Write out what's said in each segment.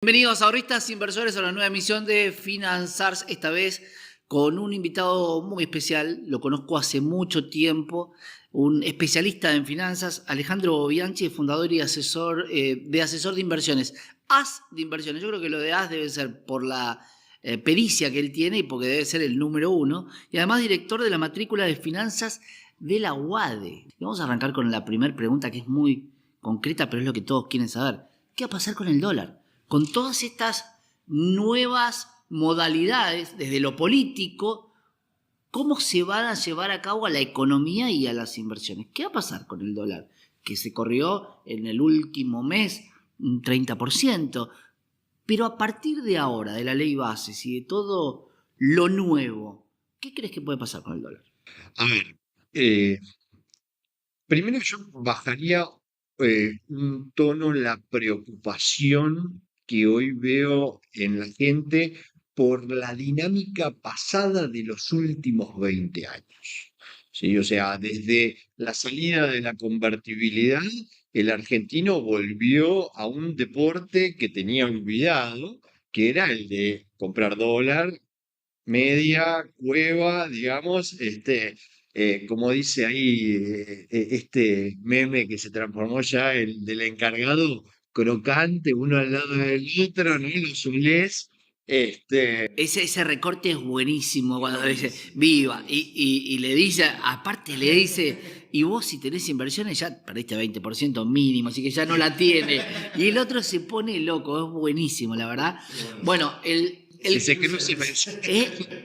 Bienvenidos ahorristas inversores a la nueva emisión de Finanzars, esta vez con un invitado muy especial. Lo conozco hace mucho tiempo, un especialista en finanzas, Alejandro Bianchi, fundador y asesor de inversiones. As de inversiones, yo creo que lo de As debe ser por la pericia que él tiene y porque debe ser el número uno. Y además director de la matrícula de finanzas de la UADE. Y vamos a arrancar con la primera pregunta que es muy concreta, pero es lo que todos quieren saber. ¿Qué va a pasar con el dólar? Con todas estas nuevas modalidades, desde lo político, ¿cómo se van a llevar a cabo a la economía y a las inversiones? ¿Qué va a pasar con el dólar? Que se corrió en el último mes un 30%. Pero a partir de ahora, de la ley bases y de todo lo nuevo, ¿qué crees que puede pasar con el dólar? A ver, primero yo bajaría un tono la preocupación que hoy veo en la gente por la dinámica pasada de los últimos 20 años. ¿Sí? O sea, desde la salida de la convertibilidad, el argentino volvió a un deporte que tenía olvidado, que era el de comprar dólar, media cueva, digamos, como dice ahí este meme que se transformó ya el del encargado, crocante, uno al lado del otro, ¿no? Los ulés, Ese recorte es buenísimo es cuando dice buenísimo. viva y le dice, aparte le dice, y vos si tenés inversiones ya perdiste 20% mínimo, así que ya no la tiene. Y el otro se pone loco, es buenísimo, la verdad. Bueno, Que se cruce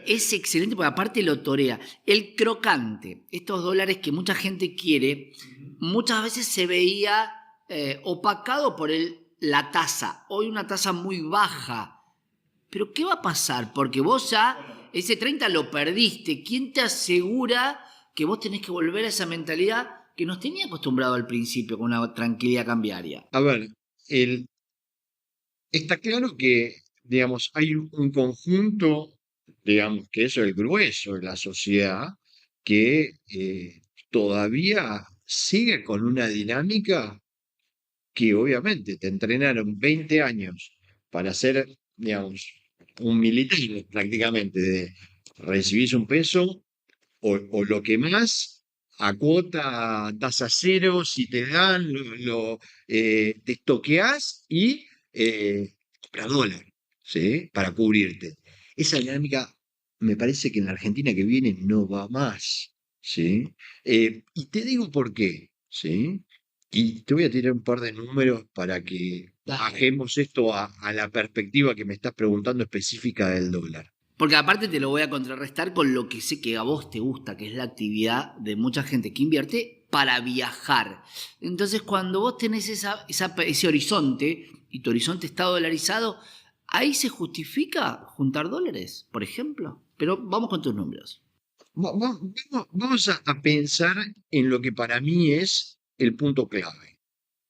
es excelente porque aparte lo torea. El crocante, estos dólares que mucha gente quiere, muchas veces se veía opacado por la tasa. Hoy una tasa muy baja. Pero ¿qué va a pasar? Porque vos ya ese 30 lo perdiste. ¿Quién te asegura que vos tenés que volver a esa mentalidad que nos tenía acostumbrado al principio con una tranquilidad cambiaria? A ver, el, está claro que, digamos, hay un conjunto, digamos, que es el grueso de la sociedad, que todavía sigue con una dinámica que obviamente te entrenaron 20 años para ser, digamos, un militar prácticamente, de recibís un peso o lo que más, a cuota, tasa cero, si te dan, te estoqueás y compras dólar, ¿sí? Para cubrirte. Esa dinámica me parece que en la Argentina que viene no va más, ¿sí? Y te digo por qué, ¿sí? Y te voy a tirar un par de números para que bajemos esto a la perspectiva que me estás preguntando específica del dólar. Porque aparte te lo voy a contrarrestar con lo que sé que a vos te gusta, que es la actividad de mucha gente que invierte para viajar. Entonces, cuando vos tenés ese horizonte y tu horizonte está dolarizado, ahí se justifica juntar dólares, por ejemplo. Pero vamos con tus números. Vamos a pensar en lo que para mí es el punto clave.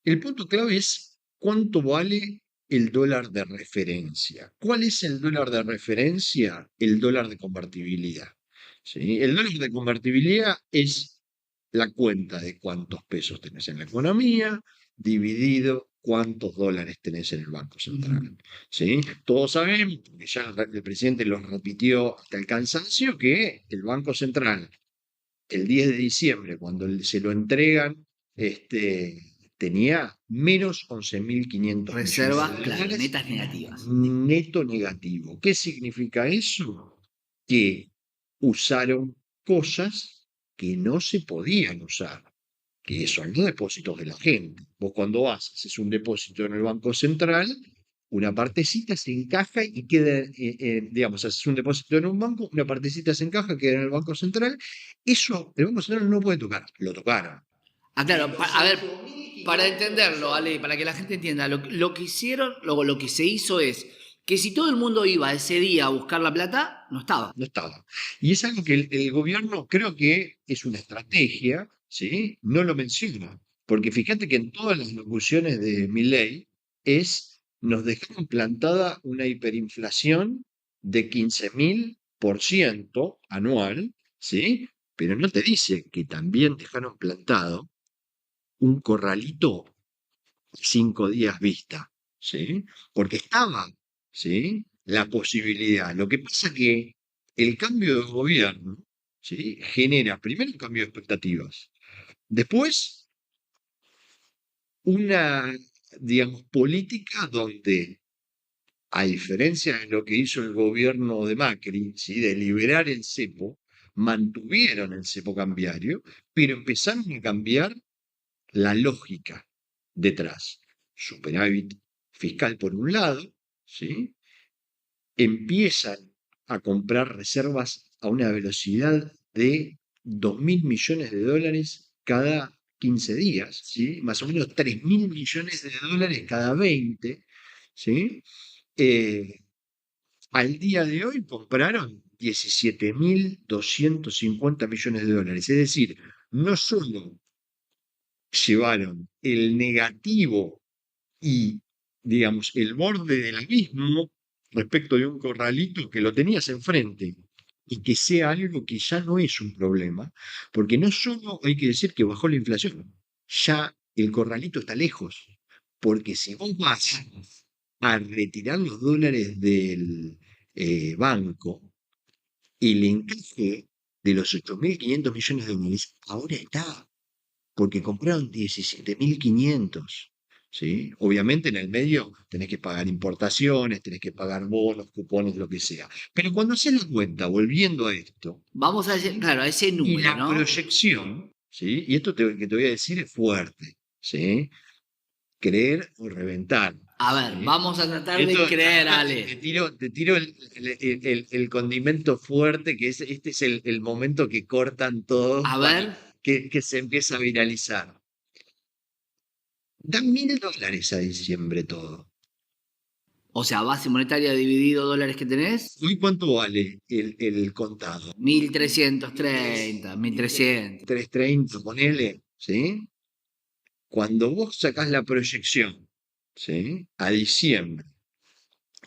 El punto clave es cuánto vale el dólar de referencia. ¿Cuál es el dólar de referencia? El dólar de convertibilidad. ¿Sí? El dólar de convertibilidad es la cuenta de cuántos pesos tenés en la economía, dividido cuántos dólares tenés en el Banco Central. ¿Sí? Todos sabemos, porque ya el presidente lo repitió hasta el cansancio, que el Banco Central, el 10 de diciembre, cuando se lo entregan, tenía menos 11.500 millones Reservas, de claro, dólares netas negativas. neto negativo. ¿Qué significa eso? Que usaron cosas que no se podían usar, que son los depósitos de la gente. Vos cuando vas, haces un depósito en el Banco Central, una partecita se encaja y queda, digamos, haces un depósito en un banco, una partecita se encaja, queda en el Banco Central. Eso el Banco Central no puede tocar. Lo tocaron. Ah, claro, a ver, para entenderlo, Ale, para que la gente entienda, lo que hicieron, lo que se hizo es que si todo el mundo iba ese día a buscar la plata, no estaba. No estaba. Y es algo que el gobierno creo que es una estrategia, ¿sí? No lo menciona. Porque fíjate que en todas las locuciones de Milei nos dejaron plantada una hiperinflación de 15.000% anual, ¿sí? Pero no te dice que también dejaron plantado un corralito 5 días vista, ¿sí? Porque estaba, ¿sí? La posibilidad. Lo que pasa que el cambio de gobierno, ¿sí? Genera primero un cambio de expectativas, después una, digamos, política donde, a diferencia de lo que hizo el gobierno de Macri, ¿sí? De liberar el cepo, mantuvieron el cepo cambiario, pero empezaron a cambiar la lógica detrás. Superávit fiscal por un lado, ¿sí? Empiezan a comprar reservas a una velocidad de 2.000 millones de dólares cada 15 días, ¿sí? Más o menos 3.000 millones de dólares cada 20, ¿sí? Eh, Al día de hoy compraron 17.250 millones de dólares. Es decir, no solo llevaron el negativo y, digamos, el borde del abismo respecto de un corralito que lo tenías enfrente y que sea algo que ya no es un problema, porque no solo hay que decir que bajó la inflación, ya el corralito está lejos, porque si vos vas a retirar los dólares del banco, el encaje de los 8.500 millones de dólares ahora está porque compraron 17.500, ¿sí? Obviamente en el medio tenés que pagar importaciones, tenés que pagar bonos, cupones, lo que sea. Pero cuando haces la cuenta, volviendo a esto, Vamos a, ¿sí? claro, a ese Y número, la ¿no? proyección, ¿sí? Y esto que te voy a decir es fuerte, ¿sí? Creer o reventar. A ver, ¿Sí? vamos a tratar de Esto, creer, acá Ale. te tiro el condimento fuerte, que es, este es el momento que cortan todos A para ver, que se empieza a viralizar. Dan $1.000 a diciembre todo. o sea, base monetaria dividido dólares que tenés, ¿Hoy cuánto vale el contado? 1.330, 1.300. 330, ponele, ¿sí? Cuando vos sacás la proyección, ¿sí? A diciembre,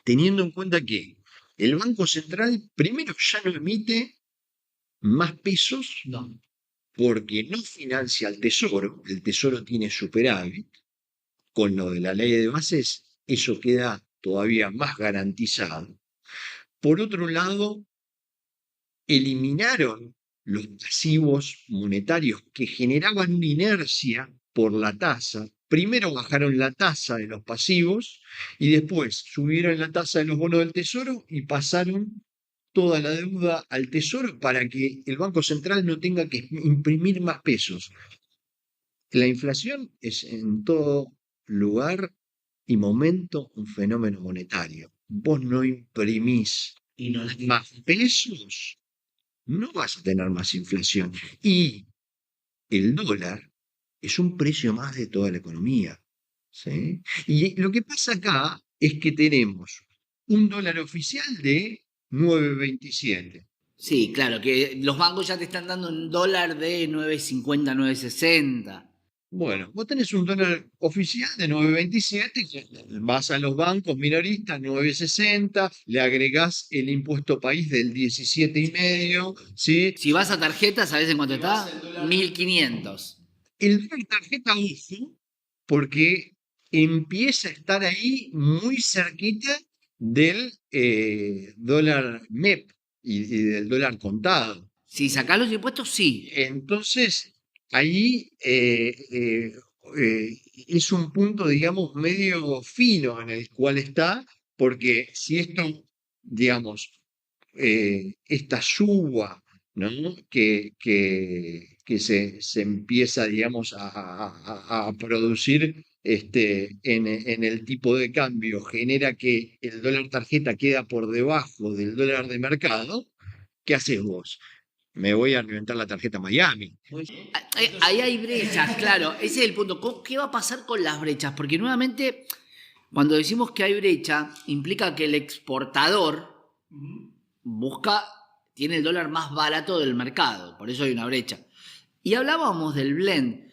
teniendo en cuenta que el Banco Central primero ya no emite más pesos No. porque no financia al Tesoro, el Tesoro tiene superávit, con lo de la ley de bases, eso queda todavía más garantizado. Por otro lado, eliminaron los pasivos monetarios que generaban una inercia por la tasa. Primero bajaron la tasa de los pasivos y después subieron la tasa de los bonos del Tesoro y pasaron toda la deuda al Tesoro para que el Banco Central no tenga que imprimir más pesos. La inflación es en todo lugar y momento un fenómeno monetario. Vos no imprimís más pesos, no vas a tener más inflación. Y el dólar es un precio más de toda la economía. ¿Sí? Y lo que pasa acá es que tenemos un dólar oficial de 9,27. Sí, claro, que los bancos ya te están dando un dólar de 9.50, 9.60. Bueno, vos tenés un dólar oficial de 9,27, que vas a los bancos minoristas 9,60, le agregás el impuesto país del 17,5, ¿sí? Si vas a tarjeta, ¿sabés en cuánto está? 1.500. El dólar tarjeta uso, porque empieza a estar ahí muy cerquita del dólar MEP y del dólar contado. Si sacás los impuestos, sí. Entonces, ahí es un punto, digamos, medio fino en el cual está, porque si esto, digamos, esta suba, ¿no? Que se empieza, digamos, a producir en el tipo de cambio, genera que el dólar tarjeta queda por debajo del dólar de mercado, ¿qué haces vos? Me voy a reventar la tarjeta Miami. Ahí hay brechas, claro. Ese es el punto. ¿Qué va a pasar con las brechas? Porque nuevamente, cuando decimos que hay brecha, implica que el exportador busca, tiene el dólar más barato del mercado. Por eso hay una brecha. Y hablábamos del blend.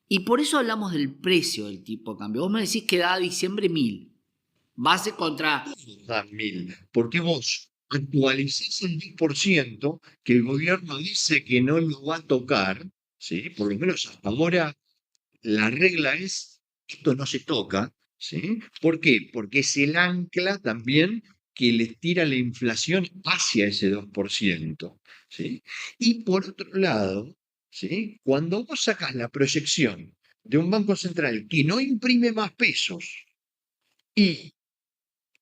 Y por eso hablamos del precio del tipo de cambio. Vos me decís que da a diciembre 1.000. Base contra. Da 1.000. Porque vos actualizás el 10% que el gobierno dice que no lo va a tocar, ¿sí? Por lo menos hasta ahora la regla es, esto no se toca, ¿sí? ¿Por qué? Porque es el ancla también que le tira la inflación hacia ese 2%, ¿sí? Y por otro lado, ¿sí? Cuando vos sacas la proyección de un banco central que no imprime más pesos y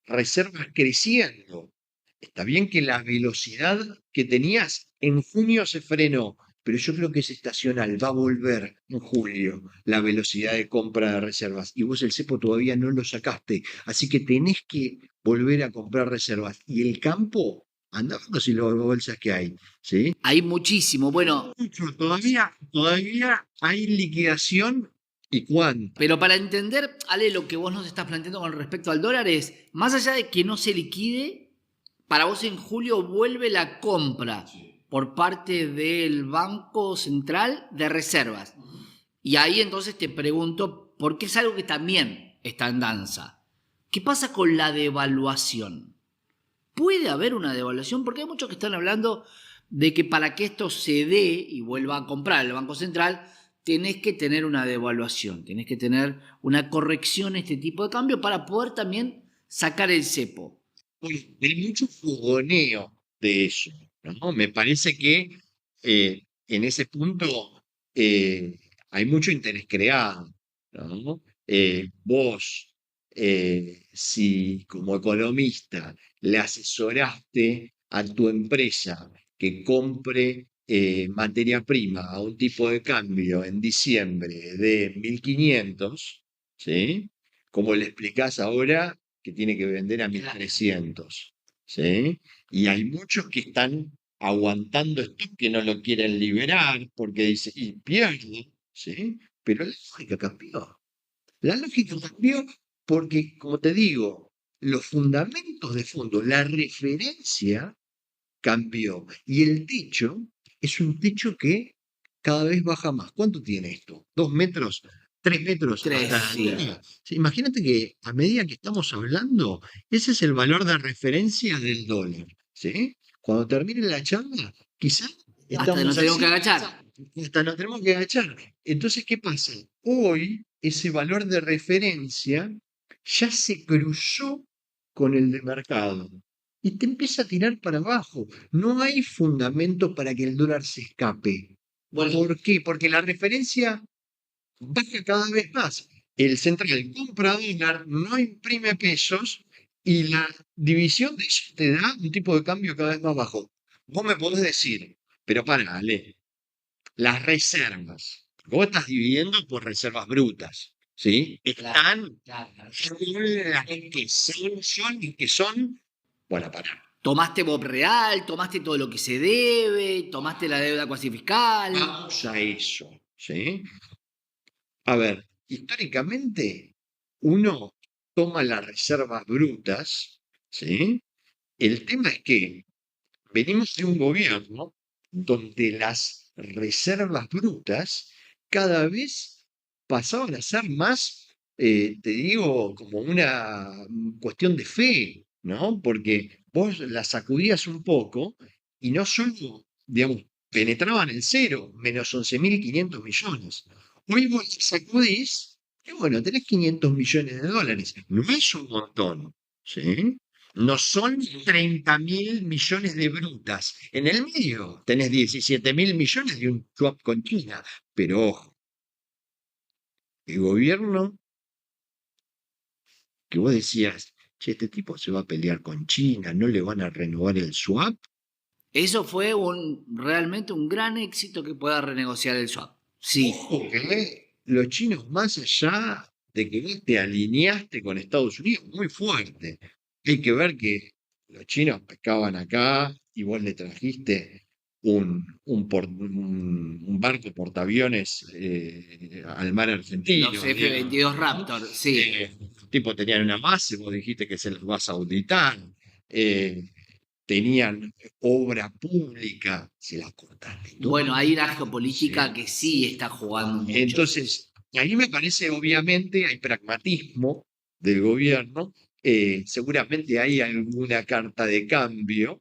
reservas creciendo. Está bien que la velocidad que tenías en junio se frenó, pero yo creo que es estacional, va a volver en julio la velocidad de compra de reservas. Y vos el cepo todavía no lo sacaste, así que tenés que volver a comprar reservas. Y el campo, anda viendo si los bolsas que hay, ¿sí? Hay muchísimo. Bueno, Todavía hay liquidación y cuánta. pero para entender, Ale, lo que vos nos estás planteando con respecto al dólar es, más allá de que no se liquide, para vos en julio vuelve la compra por parte del Banco Central de reservas. Y ahí entonces te pregunto, porque es algo que también está en danza. ¿Qué pasa con la devaluación? ¿Puede haber una devaluación? Porque hay muchos que están hablando de que para que esto se dé y vuelva a comprar el Banco Central, tenés que tener una devaluación, tenés que tener una corrección a este tipo de cambio para poder también sacar el cepo. Hay mucho fogoneo de eso, ¿no? Me parece que en ese punto hay mucho interés creado, ¿no? Vos, si como economista le asesoraste a tu empresa que compre materia prima a un tipo de cambio en diciembre de 1.500, ¿sí? ¿Cómo le explicás ahora que tiene que vender a 1.300? ¿Sí? Y hay muchos que están aguantando esto, que no lo quieren liberar porque dice, y pierden, ¿sí? Pero la lógica cambió. La lógica cambió porque, como te digo, los fundamentos de fondo, la referencia cambió. Y el techo es un techo que cada vez baja más. ¿Cuánto tiene esto? ¿2 metros? ¿3 metros Tres, hasta sí. arriba? Sí, imagínate que a medida que estamos hablando, ese es el valor de referencia del dólar. ¿Sí? Cuando termine la charla, quizás Hasta que nos estamos tenemos que así, agachar. hasta nos tenemos que agachar. Entonces, ¿qué pasa? Hoy ese valor de referencia ya se cruzó con el de mercado y te empieza a tirar para abajo. No hay fundamento para que el dólar se escape. Bueno, ¿Por qué? Porque la referencia baja cada vez más. El central compra dólar, no imprime pesos y la división de eso te da un tipo de cambio cada vez más bajo. Vos me podés decir, pero para, Ale, las reservas, vos estás dividiendo por reservas brutas, ¿sí? Están las que son, bueno, para. tomaste Bob Real, tomaste todo lo que se debe, tomaste la deuda cuasi fiscal. Vamos a eso, ¿sí? A ver, históricamente uno toma las reservas brutas, ¿sí? El tema es que venimos de un gobierno donde las reservas brutas cada vez pasaban a ser más, te digo, como una cuestión de fe, ¿no? Porque vos las sacudías un poco y no solo, digamos, penetraban en cero, menos 11.500 millones. Hoy vos las sacudís y bueno, tenés 500 millones de dólares. No es un montón, ¿sí? No son 30.000 millones de brutas. En el medio tenés 17.000 millones de un swap con China. Pero ojo, el gobierno que vos decías, che, este tipo se va a pelear con China, no le van a renovar el swap. Eso fue realmente un gran éxito que pueda renegociar el swap. Sí. Ojo que los chinos, más allá de que vos te alineaste con Estados Unidos, muy fuerte. Hay que ver que los chinos pescaban acá y vos le trajiste un barco portaaviones al mar Los argentino, digamos, F-22 ¿no? Raptor, sí. Los tipos tenían una base, vos dijiste que se los vas a auditar. eh, Tenían obra pública, se la cortaste Bueno, hay una toda, geopolítica ¿sí? que sí está jugando mucho. Entonces, ahí me parece, obviamente, hay pragmatismo del gobierno, seguramente hay alguna carta de cambio,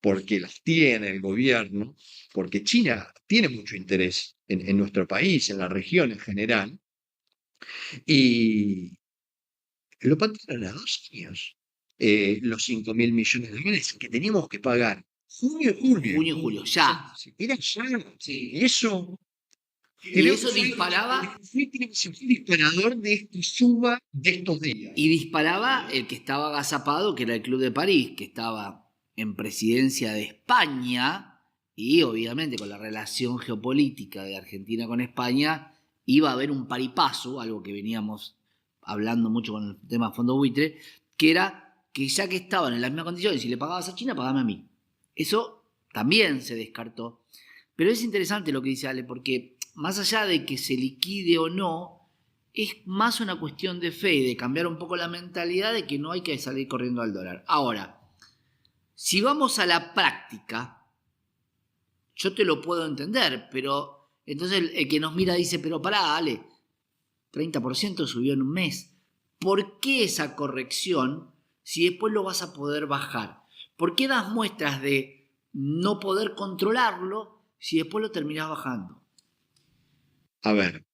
porque las tiene el gobierno, porque China tiene mucho interés en nuestro país, en la región en general, y, lo patearon a 2 años. Los 5.000 millones de dólares que teníamos que pagar. Junio y julio. Junio y julio, ya. Era ya. Y eso Y creo que eso disparaba, fue el disparador de esta suba de estos días. y disparaba el que estaba agazapado, que era el Club de París, que estaba en presidencia de España, y obviamente con la relación geopolítica de Argentina con España, iba a haber un paripazo, algo que veníamos hablando mucho con el tema fondo buitre, que era que ya que estaban en las mismas condiciones, si le pagabas a China, pagame a mí. Eso también se descartó. Pero es interesante lo que dice Ale, porque más allá de que se liquide o no, es más una cuestión de fe y de cambiar un poco la mentalidad de que no hay que salir corriendo al dólar. Ahora, si vamos a la práctica, yo te lo puedo entender, pero entonces el que nos mira dice, pero pará, Ale, 30% subió en un mes. ¿Por qué esa corrección si después lo vas a poder bajar? ¿Por qué das muestras de no poder controlarlo si después lo terminás bajando? A ver,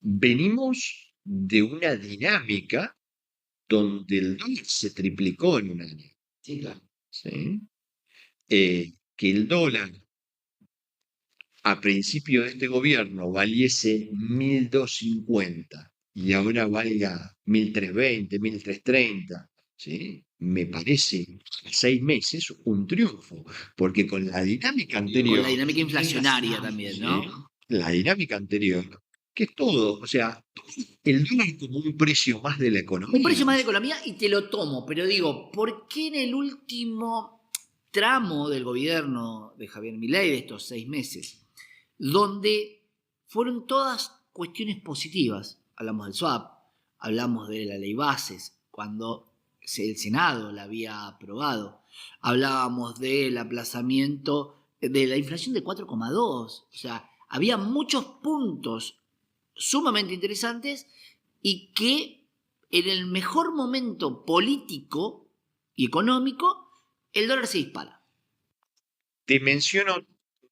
venimos de una dinámica donde el dólar se triplicó en un año. Sí, claro. ¿Sí? Que el dólar a principio de este gobierno valiese 1.250 y ahora valga 1.320, 1.330, ¿sí? Me parece a 6 meses un triunfo, porque con la dinámica Con anterior, la dinámica inflacionaria también, ¿sí? ¿no? La dinámica anterior, que es todo, o sea, el dólar como un precio más de la economía. Un precio más de economía y te lo tomo, pero digo, ¿por qué en el último tramo del gobierno de Javier Milei, de estos 6 meses, donde fueron todas cuestiones positivas? Hablamos del swap, hablamos de la ley bases, cuando el Senado la había aprobado, hablábamos del aplazamiento de la inflación de 4,2, o sea, había muchos puntos sumamente interesantes y que en el mejor momento político y económico el dólar se dispara. Te menciono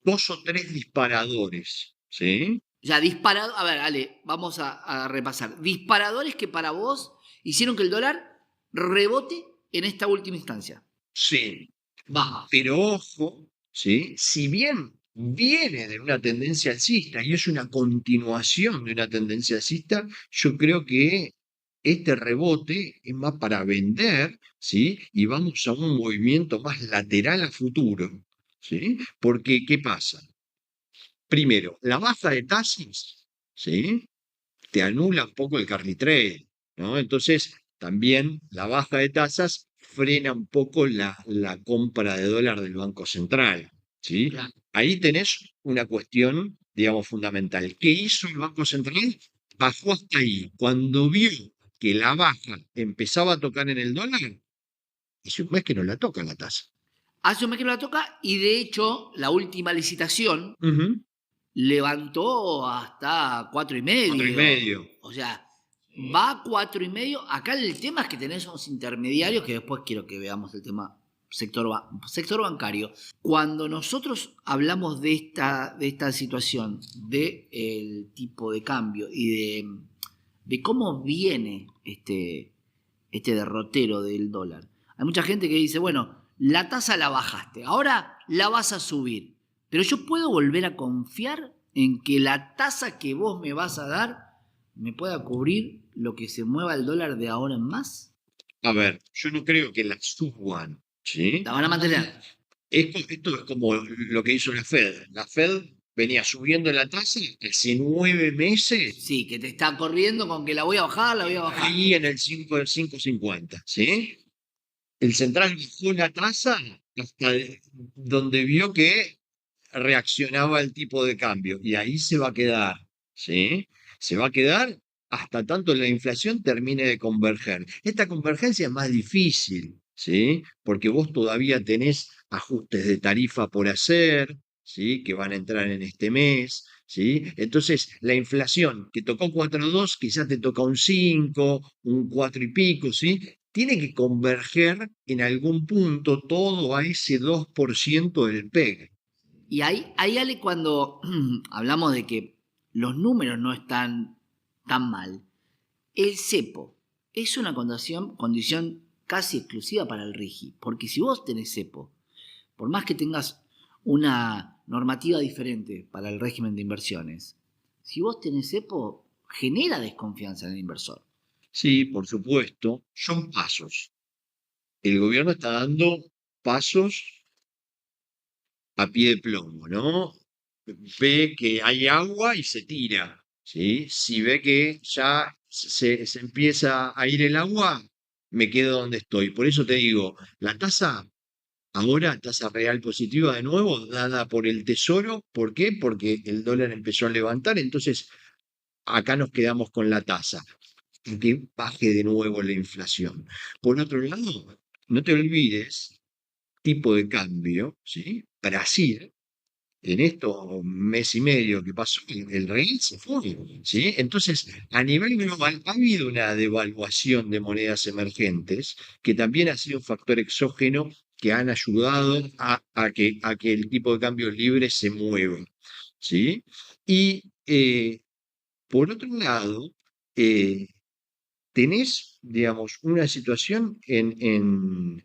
2 o 3 disparadores, ¿sí? O sea, disparado. A ver, Ale, vamos a repasar. Disparadores que para vos hicieron que el dólar rebote en esta última instancia. Sí, Baja. pero ojo, ¿sí? Si bien viene de una tendencia alcista y es una continuación de una tendencia alcista, yo creo que este rebote es más para vender, ¿sí? Y vamos a un movimiento más lateral a futuro, ¿sí? Porque, ¿qué pasa? Primero, la baja de tasas, ¿sí? Te anula un poco el carry trade, ¿no? Entonces, también la baja de tasas frena un poco la compra de dólar del Banco Central, ¿sí? Claro. Ahí tenés una cuestión, digamos, fundamental. ¿Qué hizo el Banco Central? Bajó hasta ahí. Cuando vio que la baja empezaba a tocar en el dólar, hace un mes que no la toca la tasa. Hace un mes que no la toca y de hecho la última licitación Ujú. levantó hasta 4,5. 4,5. O sea, va a 4,5. Acá el tema es que tenés unos intermediarios, que después quiero que veamos el tema sector bancario. Cuando nosotros hablamos de esta situación, del tipo de cambio y de cómo viene este derrotero del dólar, hay mucha gente que dice, bueno, la tasa la bajaste, ahora la vas a subir. Pero yo puedo volver a confiar en que la tasa que vos me vas a dar me pueda cubrir lo que se mueva el dólar de ahora en más. A ver, yo no creo que la suban, ¿sí? La van a mantener. Esto es como lo que hizo la Fed. La Fed venía subiendo la tasa hace 9 meses, Sí, que te está corriendo con que la voy a bajar, la voy a bajar. ahí en el 5,50, ¿sí? El central bajó la tasa hasta donde vio que reaccionaba el tipo de cambio y ahí se va a quedar, ¿sí? Se va a quedar hasta tanto la inflación termine de converger. Esta convergencia es más difícil, ¿sí? Porque vos todavía tenés ajustes de tarifa por hacer, ¿sí? Que van a entrar en este mes, ¿sí? Entonces, la inflación que tocó 4,2 quizás te toca un 5, un 4 y pico, ¿sí? Tiene que converger en algún punto todo a ese 2% del PEG. Y ahí Ale, cuando hablamos de que los números no están tan mal, el cepo Es una condición casi exclusiva para el RIGI, porque si vos tenés cepo, por más que tengas una normativa diferente para el régimen de inversiones, si vos tenés cepo, genera desconfianza en el inversor. Sí, por supuesto, son pasos. El gobierno está dando pasos a pie de plomo, ¿no? Ve que hay agua y se tira, ¿sí? Si ve que ya se empieza a ir el agua, me quedo donde estoy. Por eso te digo, la tasa, ahora tasa real positiva de nuevo, dada por el Tesoro. ¿Por qué? Porque el dólar empezó a levantar, entonces acá nos quedamos con la tasa, y que baje de nuevo la inflación. Por otro lado, no te olvides, tipo de cambio, ¿sí? Brasil, en estos mes y medio que pasó, el real se fue, ¿sí? Entonces, a nivel global ha habido una devaluación de monedas emergentes que también ha sido un factor exógeno que han ayudado a que el tipo de cambio libre se mueva, ¿sí? Y por otro lado, eh, tenés, digamos, una situación eh,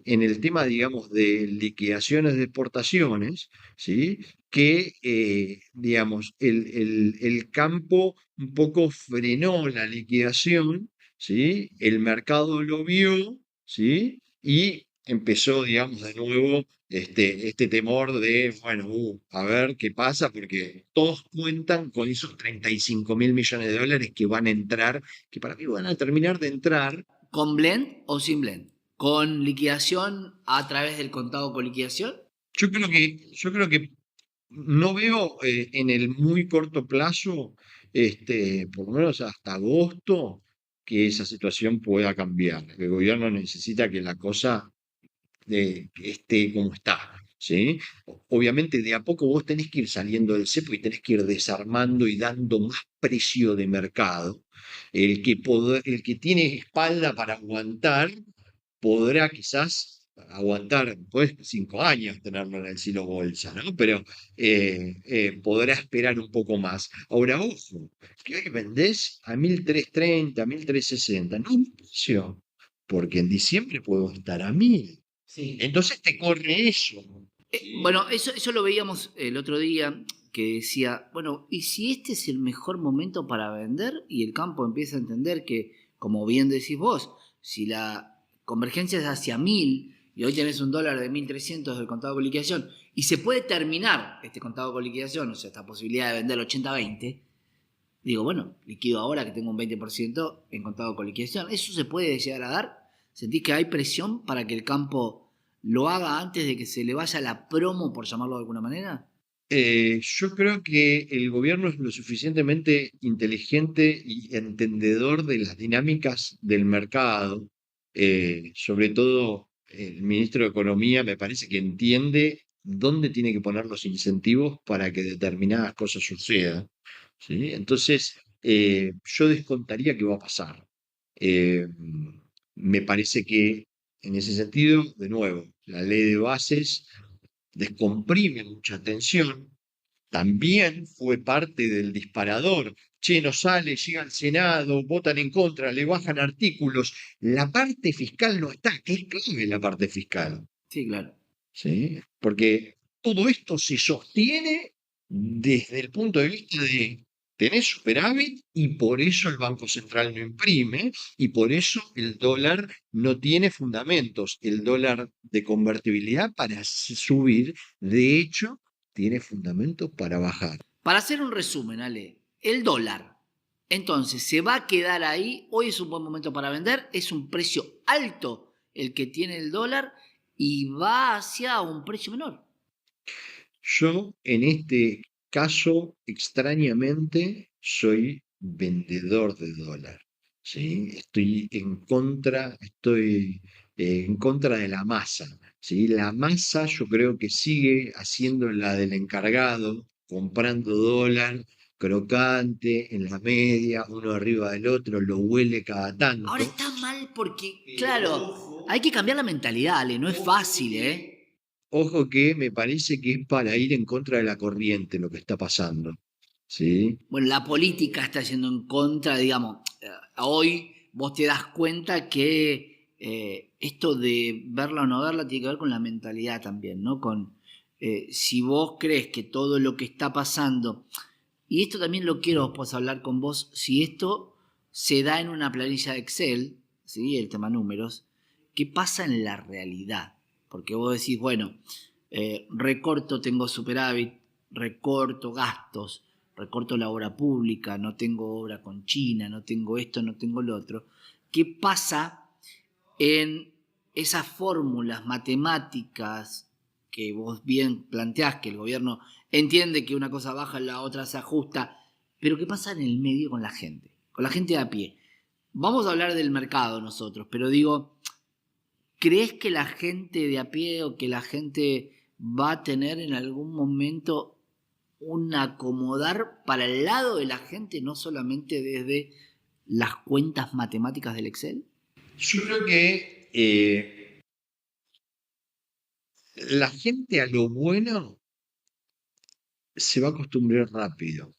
en el tema, digamos, de liquidaciones de exportaciones, ¿sí? Que, digamos, el campo un poco frenó la liquidación, ¿sí? El mercado lo vio, ¿sí? Y empezó, digamos, de nuevo este temor de, bueno, a ver qué pasa, porque todos cuentan con esos 35.000 millones de dólares que van a entrar, que para mí van a terminar de entrar. ¿Con blend o sin blend? ¿Con liquidación a través del contado con liquidación? Yo creo que no veo en el muy corto plazo, por lo menos hasta agosto, que esa situación pueda cambiar. El gobierno necesita que la cosa que esté como está, ¿sí? Obviamente de a poco vos tenés que ir saliendo del cepo y tenés que ir desarmando y dando más precio de mercado. El que tiene espalda para aguantar podrá quizás aguantar, pues 5 años tenerlo en el silo bolsa, ¿no? Pero podrá esperar un poco más. Ahora, ojo, que hoy vendés a 1.330, 1.360, no un precio, porque en diciembre puedo estar a 1.000. Sí. Entonces te corre eso. ¿Sí? Bueno, eso lo veíamos el otro día, que decía, bueno, ¿y si este es el mejor momento para vender? Y el campo empieza a entender que, como bien decís vos, si la convergencia es hacia 1000 y hoy tenés un dólar de 1300 del contado con liquidación, y se puede terminar este contado con liquidación, o sea, esta posibilidad de vender 80-20, digo, bueno, liquido ahora que tengo un 20% en contado con liquidación. ¿Eso se puede llegar a dar? ¿Sentís que hay presión para que el campo lo haga antes de que se le vaya la promo, por llamarlo de alguna manera? Yo creo que el gobierno es lo suficientemente inteligente y entendedor de las dinámicas del mercado. Sobre todo el ministro de Economía me parece que entiende dónde tiene que poner los incentivos para que determinadas cosas sucedan, ¿sí? Entonces, yo descontaría que va a pasar. Eh, Me parece que en ese sentido, de nuevo, la ley de bases descomprime mucha tensión, también fue parte del disparador. Che, no sale, llega al Senado, votan en contra, le bajan artículos. La parte fiscal no está, que es clave la parte fiscal, Sí, claro. ¿sí? Porque todo esto se sostiene desde el punto de vista de tenés superávit y por eso el Banco Central no imprime y por eso el dólar no tiene fundamentos. El dólar de convertibilidad para subir, de hecho, tiene fundamentos para bajar. Para hacer un resumen, Ale, el dólar, entonces, ¿se va a quedar ahí? Hoy es un buen momento para vender, es un precio alto el que tiene el dólar y va hacia un precio menor. Yo en este caso, extrañamente, soy vendedor de dólar, ¿sí? Estoy en contra de la masa, ¿sí? La masa yo creo que sigue haciendo la del encargado, comprando dólar crocante en la media, uno arriba del otro, lo huele cada Ahora tanto. está mal porque, Pero claro, hay ojo, que cambiar la mentalidad, Ale, no es ojo fácil, ¿eh? que, ojo que me parece que es para ir en contra de la corriente lo que está pasando. ¿sí? Bueno, la política está yendo en contra, digamos, hoy vos te das cuenta que esto de verla o no verla tiene que ver con la mentalidad también, ¿no? Con si vos crees que todo lo que está pasando, y esto también lo quiero después hablar con vos, si esto se da en una planilla de Excel, ¿sí? El tema números, ¿qué pasa en la realidad? Porque vos decís, bueno, recorto, tengo superávit, recorto gastos, recorto la obra pública, no tengo obra con China, no tengo esto, no tengo lo otro. ¿Qué pasa en esas fórmulas matemáticas que vos bien planteás, que el gobierno entiende que una cosa baja, la otra se ajusta, pero qué pasa en el medio con la gente de a pie? Vamos a hablar del mercado nosotros, pero digo, ¿crees que la gente de a pie o que la gente va a tener en algún momento un acomodar para el lado de la gente, no solamente desde las cuentas matemáticas del Excel? Yo creo que la gente a lo bueno se va a acostumbrar rápido,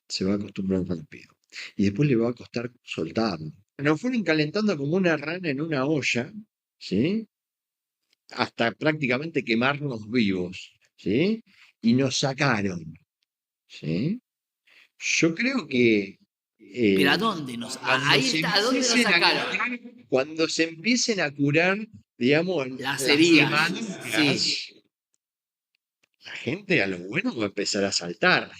se va a acostumbrar rápido. Y después le va a costar soltarlo. Nos fueron calentando como una rana en una olla, ¿sí? Hasta prácticamente quemarnos vivos, ¿sí? Y nos sacaron, ¿sí? Yo creo que Pero ¿a eh, dónde cuando ahí se está, ¿a dónde nos empiecen a sacaron? curar, cuando se empiecen a curar, digamos, Las las heridas. Sí. quemaduras, la gente a lo bueno va a empezar a saltar.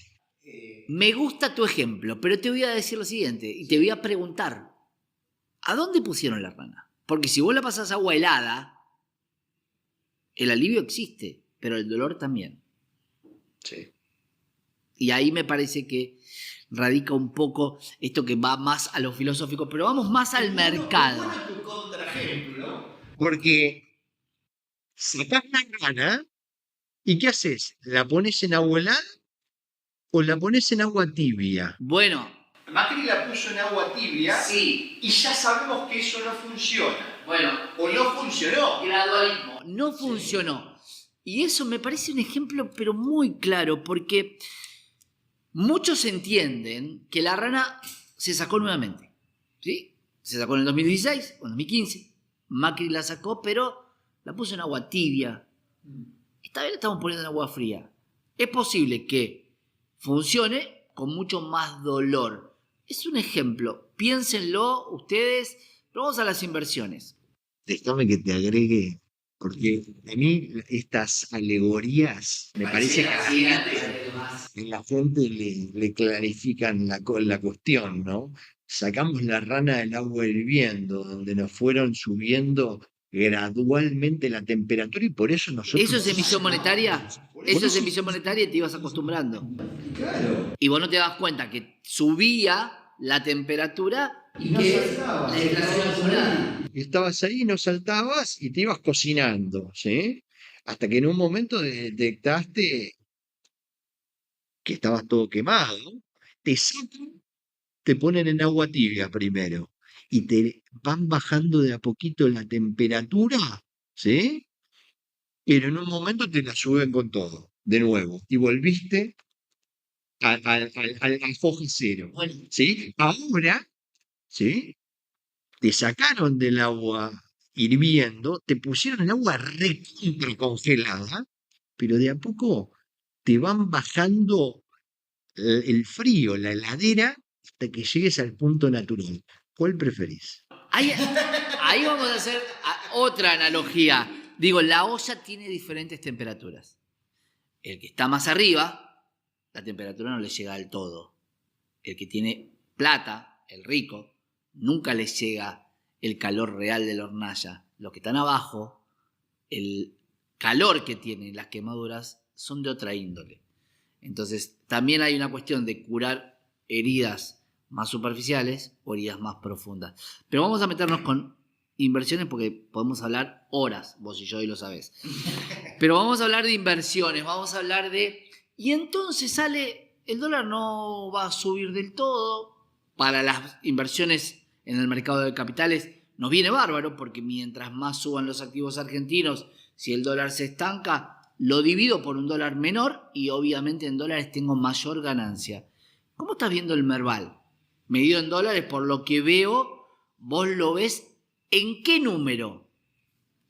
Me gusta tu ejemplo, pero te voy a decir lo siguiente y te voy a preguntar, ¿a dónde pusieron la rana? Porque si vos la pasás agua helada, el alivio existe, pero el dolor también. Sí. Y ahí me parece que radica un poco esto que va más a lo filosófico, pero vamos más al mercado. Tu contraejemplo, porque sacás la rana y ¿qué haces? ¿La pones en agua helada o la pones en agua tibia? Bueno, Macri la puso en agua tibia sí, y ya sabemos que eso no funciona. bueno, O no funcionó. gradualismo, no funcionó. Y eso me parece un ejemplo, pero muy claro, porque muchos entienden que la rana se sacó nuevamente. ¿Sí? Se sacó en el 2016 o en 2015. Macri la sacó, pero la puso en agua tibia. Esta vez la estamos poniendo en agua fría. Es posible que funcione con mucho más dolor. Es un ejemplo. Piénsenlo ustedes. Pero vamos a las inversiones. Déjame que te agregue, porque a mí estas alegorías me parece que la gente le clarifican la cuestión, ¿no? Sacamos la rana del agua hirviendo, donde nos fueron subiendo gradualmente la temperatura y por eso ¿Eso nosotros... es emisión monetaria? Por Eso es eso, emisión monetaria y te ibas acostumbrando. claro. Y vos no te das cuenta que subía la temperatura y que la inflación acumulada. Estabas ahí, no saltabas y te ibas cocinando, ¿sí? Hasta que en un momento detectaste que estabas todo quemado, te sacan, te ponen en agua tibia primero y te van bajando de a poquito la temperatura, ¿sí? Pero en un momento te la suben con todo, de nuevo, y volviste al fojo cero, Bueno, ¿sí? Ahora, ¿sí? Te sacaron del agua hirviendo, te pusieron el agua recontra congelada, pero de a poco te van bajando el frío, la heladera, hasta que llegues al punto natural. ¿Cuál preferís? ahí, ahí vamos a hacer otra analogía. Digo, la olla tiene diferentes temperaturas. El que está más arriba, la temperatura no le llega del todo. El que tiene plata, el rico, nunca le llega el calor real de la hornalla. Los que están abajo, el calor que tienen las quemaduras son de otra índole. Entonces, también hay una cuestión de curar heridas más superficiales o heridas más profundas. Pero vamos a meternos con inversiones porque podemos hablar horas, vos y yo, y lo sabés. Pero vamos a hablar de inversiones, vamos a hablar de... Y entonces sale, el dólar no va a subir del todo. Para las inversiones en el mercado de capitales nos viene bárbaro porque mientras más suban los activos argentinos, si el dólar se estanca, lo divido por un dólar menor y obviamente en dólares tengo mayor ganancia. ¿Cómo estás viendo el Merval? Medido en dólares, por lo que veo, vos lo ves ¿en qué número?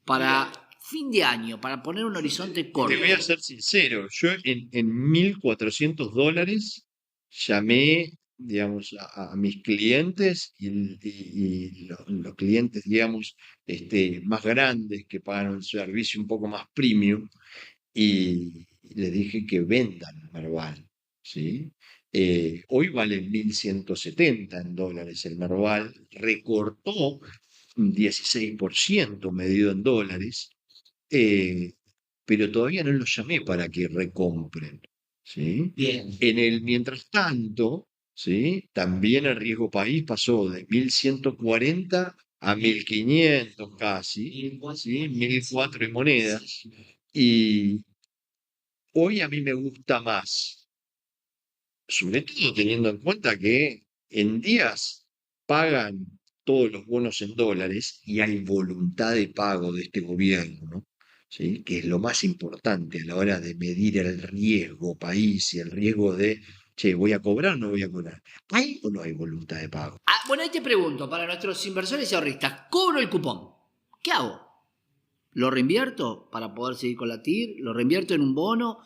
Para Mira, fin de año, para poner un horizonte te voy a corto. ser sincero, yo en $1.400 llamé, digamos, a mis clientes y los clientes, digamos, más grandes que pagan un servicio un poco más premium y les dije que vendan Merval, ¿sí? Hoy vale 1.170 en dólares el Merval, recortó un 16% medido en dólares, eh, pero todavía no los llamé para que recompren, ¿sí? Bien. Mientras tanto, ¿sí? También el riesgo país pasó de 1.140 a 1.500 casi, ¿sí? 1.004 y monedas. Y hoy a mí me gusta más, sobre todo teniendo en cuenta que en días pagan todos los bonos en dólares y hay voluntad de pago de este gobierno, ¿no? ¿Sí? Que es lo más importante a la hora de medir el riesgo país y el riesgo de, che, ¿voy a cobrar o no voy a cobrar? ¿Hay o no hay voluntad de pago? Ah, bueno, ahí te pregunto, para nuestros inversores y ahorristas, cobro el cupón. ¿Qué hago? ¿Lo reinvierto para poder seguir con la TIR? ¿Lo reinvierto en un bono?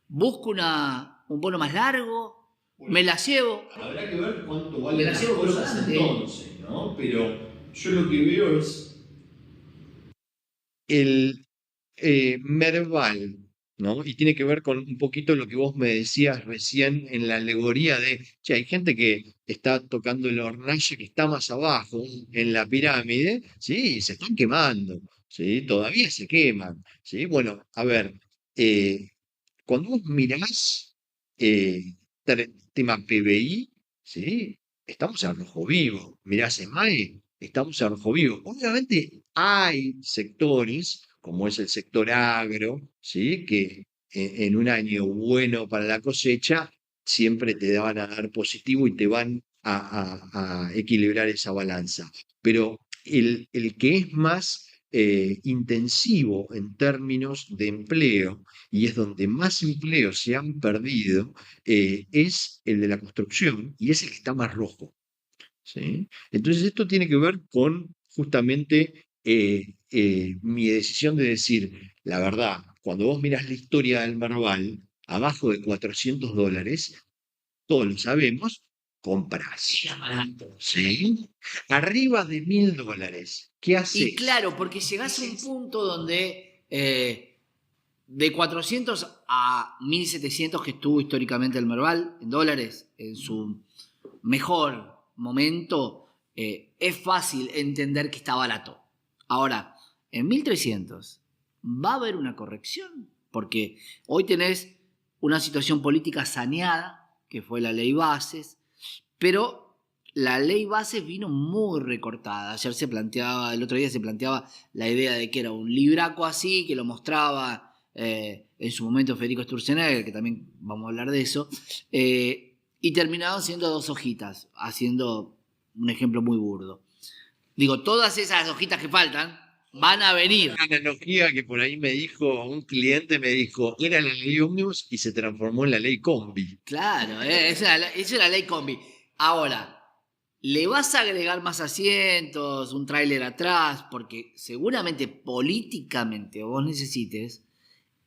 ¿Busco un bono más largo? ¿Me la llevo? Habrá que ver cuánto Y me valen la las llevo cosas crocante. entonces, ¿no? Pero yo lo que veo es El Merval, ¿no? Y tiene que ver con un poquito lo que vos me decías recién en la alegoría de, che, hay gente que está tocando el hornalla que está más abajo en la pirámide, ¿sí? Y se están quemando, ¿sí? Todavía se queman, ¿sí? Bueno, a ver, eh, cuando vos mirás tema PBI, ¿sí? Estamos en rojo vivo. Mirás EMAE, estamos en rojo vivo. Obviamente hay sectores, como es el sector agro, ¿sí? Que en un año bueno para la cosecha, siempre te van a dar positivo y te van a equilibrar esa balanza. Pero el que es más intensivo en términos de empleo, y es donde más empleos se han perdido, es el de la construcción y es el que está más rojo, ¿sí? Entonces esto tiene que ver con justamente mi decisión de decir, la verdad, cuando vos mirás la historia del Merval, abajo de $400, todos lo sabemos, compras, ¿sí? Arriba de $1.000, ¿qué Y haces? claro, porque llegás a un punto donde de 400 a 1.700 que estuvo históricamente el Merval en dólares, en su mejor momento, es fácil entender que está barato. Ahora, en 1.300 va a haber una corrección, porque hoy tenés una situación política saneada, que fue la ley Bases, pero la ley Bases vino muy recortada. Ayer se planteaba, el otro día se planteaba la idea de que era un libraco así, que lo mostraba en su momento Federico Sturzenegger, que también vamos a hablar de eso, y terminaron siendo dos hojitas, haciendo un ejemplo muy burdo. Digo, todas esas hojitas que faltan van a venir. Una analogía que por ahí me dijo un cliente, me dijo, era la ley Omnibus y se transformó en la ley Combi. Claro, esa es la ley combi. Ahora, le vas a agregar más asientos, un tráiler atrás, porque seguramente políticamente vos necesites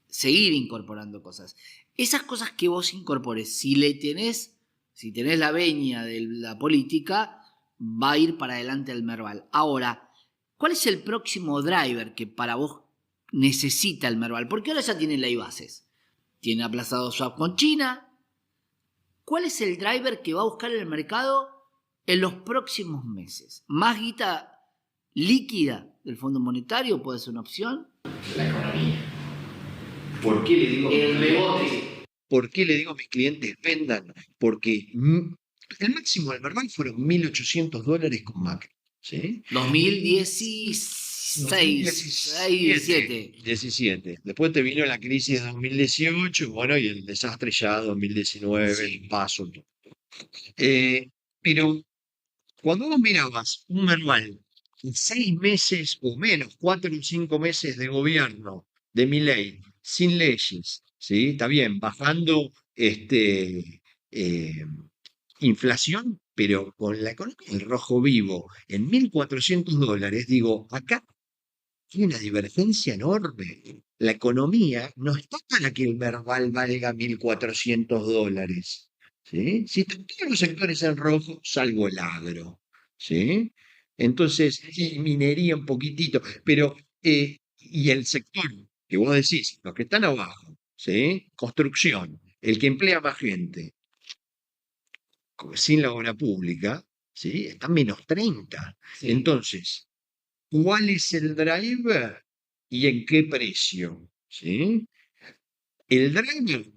seguir incorporando cosas. Esas cosas que vos incorpores, si tenés la veña de la política, va a ir para adelante el Merval. Ahora, ¿cuál es el próximo driver que para vos necesita el Merval? Porque ahora ya tiene ley bases. Tiene aplazado swap con China. ¿Cuál es el driver que va a buscar el mercado en los próximos meses? ¿Más guita líquida del Fondo Monetario puede ser una opción? la economía. ¿Por qué le digo? El rebote. ¿Por qué le digo a mis clientes vendan? Porque el máximo del Merval fueron $1.800 con Macri, ¿sí? 2016, 2017, 17. 17. Después te vino la crisis de 2018, bueno, y el desastre ya 2019, el paso. Pero cuando vos mirabas un Merval en 6 meses o menos, 4 o 5 meses de gobierno de Milei, sin leyes, ¿sí? Está bien, bajando eh, inflación, pero con la economía del rojo vivo en $1.400, digo, acá hay una divergencia enorme. La economía no está para que el Merval valga $1.400. ¿Sí? Si están todos los sectores en rojo, salvo el agro. ¿Sí? Entonces, y minería un poquitito, pero, y el sector que vos decís, los que están abajo, ¿sí? Construcción, el que emplea más gente, sin la obra pública, ¿sí? Está -30. Sí. Entonces, ¿cuál es el driver y en qué precio? ¿Sí? El driver,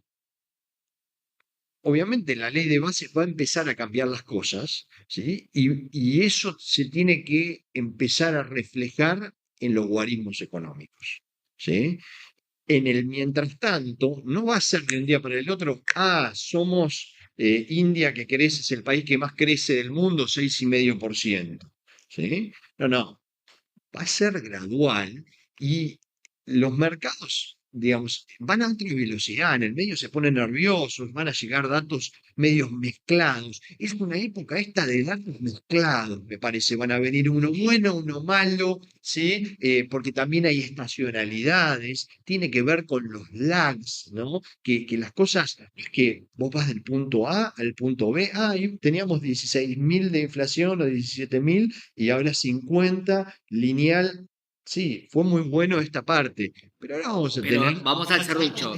obviamente, la ley de bases va a empezar a cambiar las cosas, ¿sí? Y eso se tiene que empezar a reflejar en los guarismos económicos, ¿sí? En el mientras tanto, no va a ser de un día para el otro, somos India, que crece, es el país que más crece del mundo, 6,5%. ¿Sí? No, no, va a ser gradual y los mercados, digamos, van a otra velocidad, en el medio se ponen nerviosos, van a llegar datos medios mezclados. Es una época esta de datos mezclados, me parece, van a venir uno bueno, uno malo, ¿sí? Porque también hay estacionalidades, tiene que ver con los lags, ¿no? Que las cosas, no es que vos vas del punto A al punto B, y teníamos 16.000 de inflación o 17.000 y ahora 50 lineal. Sí, fue muy bueno esta parte, pero ahora vamos a Pero tener vamos al serrucho.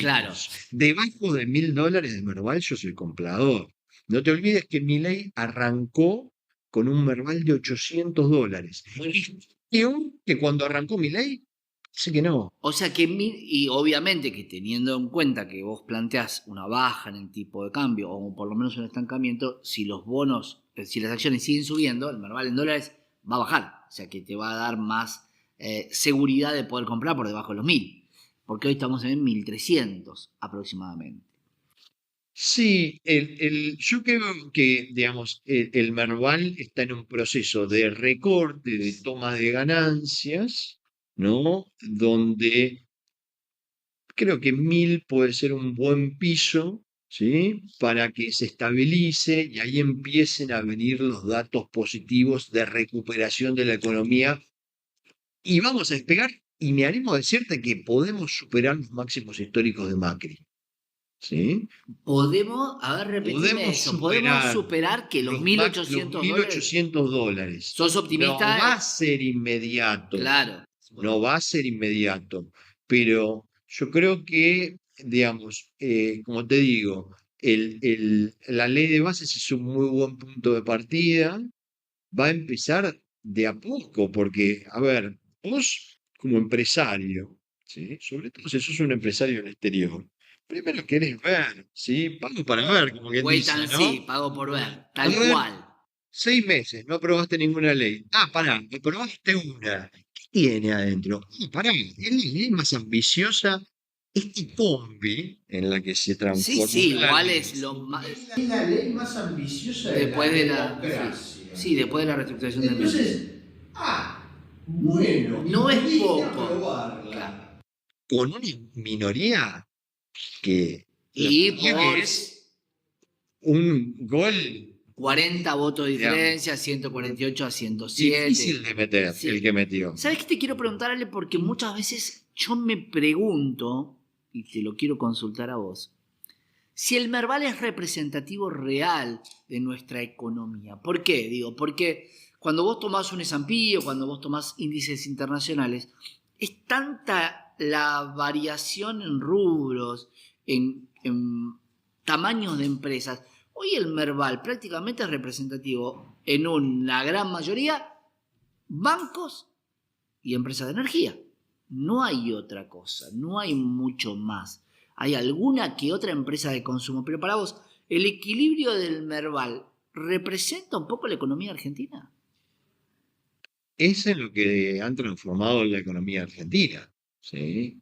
Claro. debajo de $1.000 de Merval. Yo soy comprador. No te olvides que Milei arrancó con un Merval de $800. Es peor que cuando arrancó Milei. Sé que no. O sea que, y obviamente que teniendo en cuenta que vos planteás una baja en el tipo de cambio, o por lo menos un estancamiento, si los bonos, si las acciones siguen subiendo, el Merval en dólares va a bajar. O sea que te va a dar más seguridad de poder comprar por debajo de los 1.000. Porque hoy estamos en 1.300 aproximadamente. Sí, yo creo que, digamos, el Merval está en un proceso de recorte, de toma de ganancias, ¿no? Donde creo que 1.000 puede ser un buen piso, ¿sí? Para que se estabilice y ahí empiecen a venir los datos positivos de recuperación de la economía y vamos a despegar y me animo a decirte que podemos superar los máximos históricos de Macri, ¿sí? Podemos, a ver, repetime Podemos eso, podemos superar superar que los los 1.800 dólares. $1.800. ¿Sos No va optimista? a ser inmediato, Claro. no va a ser inmediato, pero yo creo que, digamos, como te digo, la ley de bases es un muy buen punto de partida, va a empezar de a poco, porque, a ver, vos como empresario, ¿sí? Sobre todo si sos un empresario en el exterior, primero querés ver, ¿sí? Pago para ver, como quien Wait dice, and ¿no? see, pago por ver, A tal ver, cual. 6 meses, no aprobaste ninguna ley. Pará, aprobaste una. ¿Qué tiene adentro? Pará, es la ley más ambiciosa, este combi en la que se Sí, transformó sí, la igual ley. es lo más. Es la ley más ambiciosa de la Después de la. Sí, democracia. sí, después de la reestructuración del medio. Entonces, bueno, y No es pudiste poco. Claro. aprobarla. Con una minoría que la Y verdad que por es un gol, 40 votos de digamos, diferencia, 148 a difícil 107. de meter el Sí. que metió. ¿Sabes qué te quiero preguntar, Ale? Porque muchas veces yo me pregunto, y te lo quiero consultar a vos, si el Merval es representativo real de nuestra economía. ¿Por qué? Digo, porque cuando vos tomás un S&P o cuando vos tomás índices internacionales, es tanta la variación en rubros, en tamaños de empresas. Hoy el Merval prácticamente es representativo en una gran mayoría bancos y empresas de energía. No hay otra cosa, no hay mucho más. Hay alguna que otra empresa de consumo, pero para vos, ¿el equilibrio del Merval representa un poco la economía argentina? Es en lo que han transformado la economía argentina, ¿sí?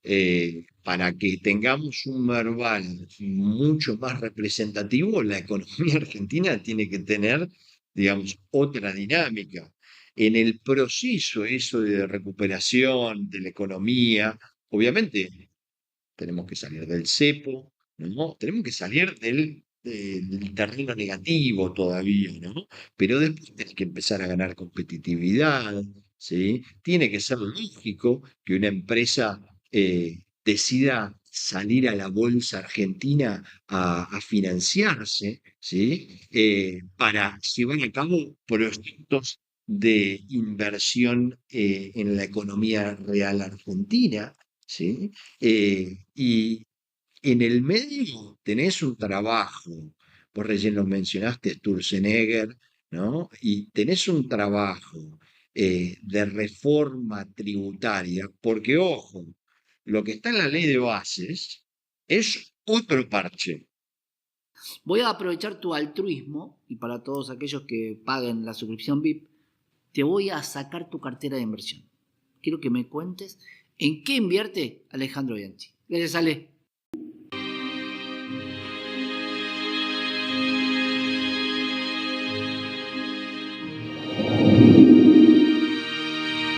Para que tengamos un Merval mucho más representativo, la economía argentina tiene que tener, digamos, otra dinámica. En el proceso eso de recuperación de la economía, obviamente tenemos que salir del cepo, ¿no? Tenemos que salir del del terreno negativo todavía, ¿no? Pero después tenés que empezar a ganar competitividad, ¿sí? Tiene que ser lógico que una empresa decida salir a la bolsa argentina a financiarse, ¿sí? Para llevar a cabo proyectos de inversión en la economía real argentina, ¿sí? Y en el medio tenés un trabajo, vos recién lo mencionaste, Sturzenegger, ¿no? Y tenés un trabajo de reforma tributaria, porque ojo, lo que está en la ley de bases es otro parche. Voy a aprovechar tu altruismo y para todos aquellos que paguen la suscripción VIP, te voy a sacar tu cartera de inversión. Quiero que me cuentes en qué invierte Alejandro Bianchi. Gracias, Ale.